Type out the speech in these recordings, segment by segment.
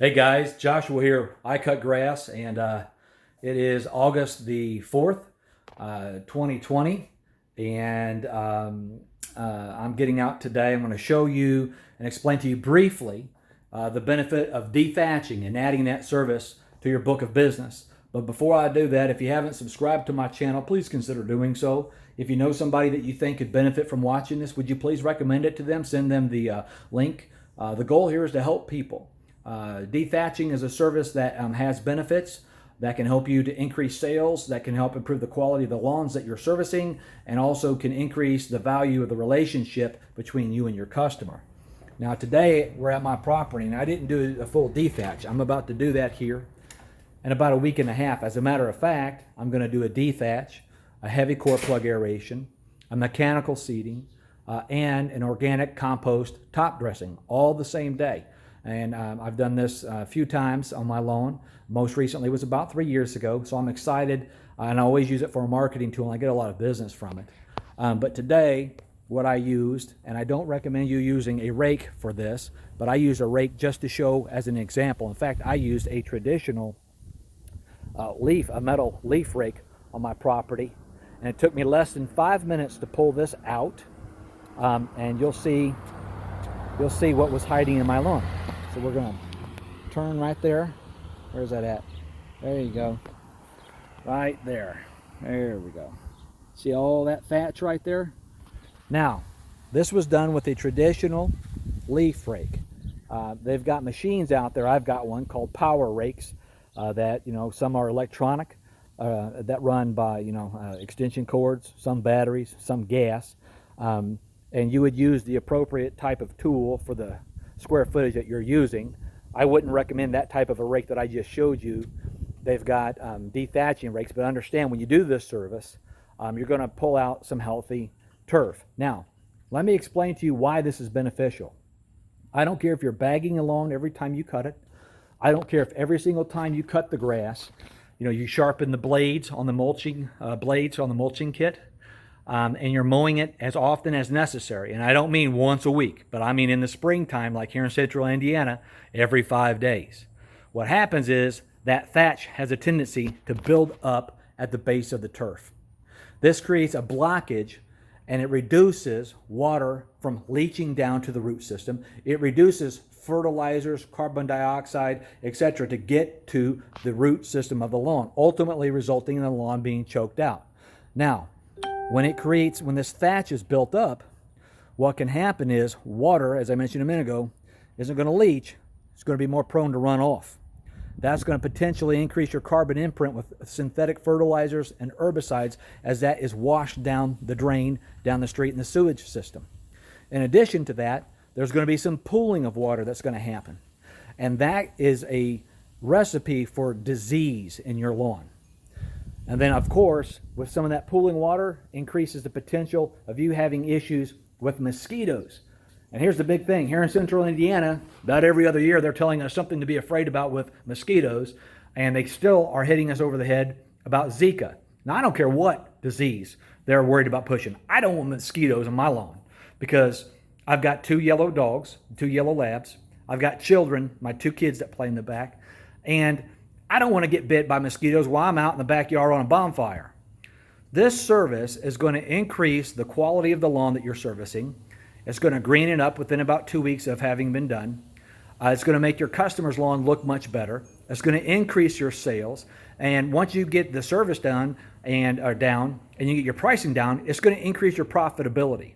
Hey guys, Joshua here. I cut grass, and it is August the 4th, 2020, and I'm getting out today. I'm going to show you and explain to you briefly the benefit of dethatching and adding that service to your book of business. But before I do that, if you haven't subscribed to my channel, please consider doing so. If you know somebody that you think could benefit from watching this, would you please recommend it to them? Send them the link. The goal here is to help people. Dethatching is a service that has benefits that can help you to increase sales, that can help improve the quality of the lawns that you're servicing, and also can increase the value of the relationship between you and your customer. Now today we're at my property, and I didn't do a full dethatch. I'm about to do that here in about a week and a half. As a matter of fact, I'm going to do a dethatch, a heavy core plug aeration, a mechanical seeding, and an organic compost top dressing, all the same day. And I've done this a few times on my lawn. Most recently was about 3 years ago, so I'm excited, and I always use it for a marketing tool, and I get a lot of business from it. But today, what I used, and I don't recommend you using a rake for this, but I used a rake just to show as an example. In fact, I used a traditional a metal leaf rake on my property, and it took me less than 5 minutes to pull this out, and you'll see what was hiding in my lawn. So we're going to turn right there. Where's that at? There you go. Right there. There we go. See all that thatch right there? Now, this was done with a traditional leaf rake. They've got machines out there. I've got one called power rakes that, some are electronic, that run by, extension cords, some batteries, some gas. And you would use the appropriate type of tool for the square footage that you're using. I wouldn't recommend that type of a rake that I just showed you. They've got dethatching rakes, but understand when you do this service, you're going to pull out some healthy turf. Now, let me explain to you why this is beneficial. I don't care if you're bagging a lawn every time you cut it. I don't care if every single time you cut the grass, you sharpen the blades on the mulching kit. And you're mowing it as often as necessary. And I don't mean once a week, but I mean in the springtime, like here in central Indiana, every 5 days. What happens is that thatch has a tendency to build up at the base of the turf. This creates a blockage, and it reduces water from leaching down to the root system. It reduces fertilizers, carbon dioxide, etc., to get to the root system of the lawn, ultimately resulting in the lawn being choked out. Now, when this thatch is built up, what can happen is water, as I mentioned a minute ago, isn't going to leach. It's going to be more prone to run off. That's going to potentially increase your carbon imprint with synthetic fertilizers and herbicides as that is washed down the drain, down the street in the sewage system. In addition to that, there's going to be some pooling of water that's going to happen. And that is a recipe for disease in your lawn. And then, of course, with some of that pooling water, increases the potential of you having issues with mosquitoes. And here's the big thing. Here in central Indiana, about every other year, they're telling us something to be afraid about with mosquitoes, and they still are hitting us over the head about Zika. Now, I don't care what disease they're worried about pushing. I don't want mosquitoes on my lawn because I've got 2 yellow dogs, 2 yellow labs. I've got children, my 2 kids that play in the back, and I don't want to get bit by mosquitoes while I'm out in the backyard on a bonfire. This service is going to increase the quality of the lawn that you're servicing. It's going to green it up within about 2 weeks of having been done. It's going to make your customer's lawn look much better. It's going to increase your sales. And once you get the service done and you get your pricing down, it's going to increase your profitability.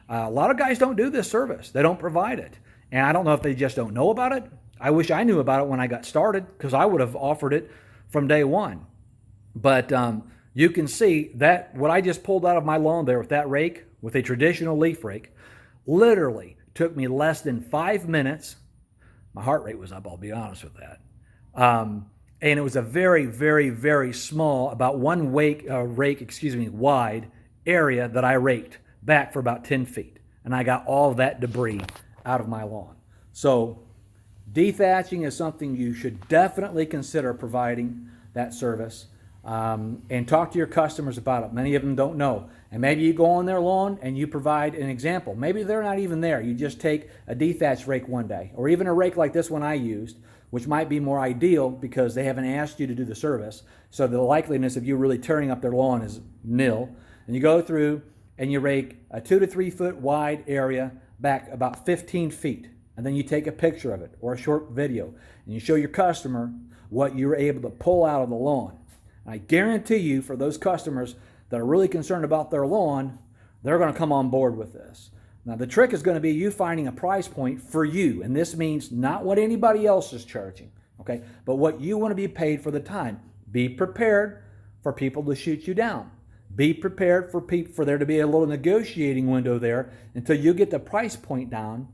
A lot of guys don't do this service. They don't provide it. And I don't know if they just don't know about it. I wish I knew about it when I got started because I would have offered it from day one. But you can see that what I just pulled out of my lawn there with that rake, with a traditional leaf rake, literally took me less than 5 minutes. My heart rate was up, I'll be honest with that. And it was a very, very, very small, about one rake, wide area that I raked back for about 10 feet. And I got all that debris out of my lawn. So dethatching is something you should definitely consider providing that service. and talk to your customers about it. Many of them don't know. And maybe you go on their lawn and you provide an example. Maybe they're not even there. You just take a dethatch rake one day, or even a rake like this one I used, which might be more ideal because they haven't asked you to do the service. So the likeliness of you really tearing up their lawn is nil. And you go through and you rake a 2 to 3 foot wide area back about 15 feet. And then you take a picture of it or a short video and you show your customer what you were able to pull out of the lawn. And I guarantee you, for those customers that are really concerned about their lawn, they're going to come on board with this. Now, the trick is going to be you finding a price point for you. And this means not what anybody else is charging, okay, but what you want to be paid for the time. Be prepared for people to shoot you down. Be prepared for there to be a little negotiating window there until you get the price point down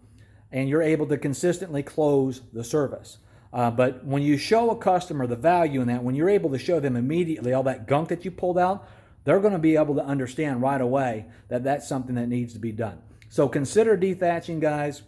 and you're able to consistently close the service. But when you show a customer the value in that, when you're able to show them immediately all that gunk that you pulled out, they're going to be able to understand right away that that's something that needs to be done. So consider dethatching, guys.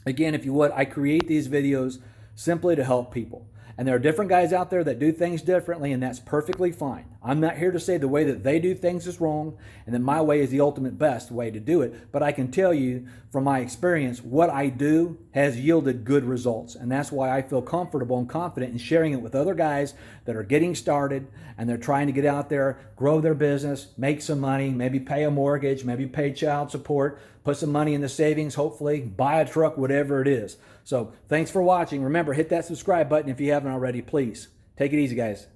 Again, if you would, I create these videos simply to help people. And there are different guys out there that do things differently, and that's perfectly fine. I'm not here to say the way that they do things is wrong and that my way is the ultimate best way to do it. But I can tell you from my experience, what I do has yielded good results. And that's why I feel comfortable and confident in sharing it with other guys that are getting started and they're trying to get out there, grow their business, make some money, maybe pay a mortgage, maybe pay child support, put some money in the savings, hopefully, buy a truck, whatever it is. So thanks for watching. Remember, hit that subscribe button if you haven't already, please. Take it easy, guys.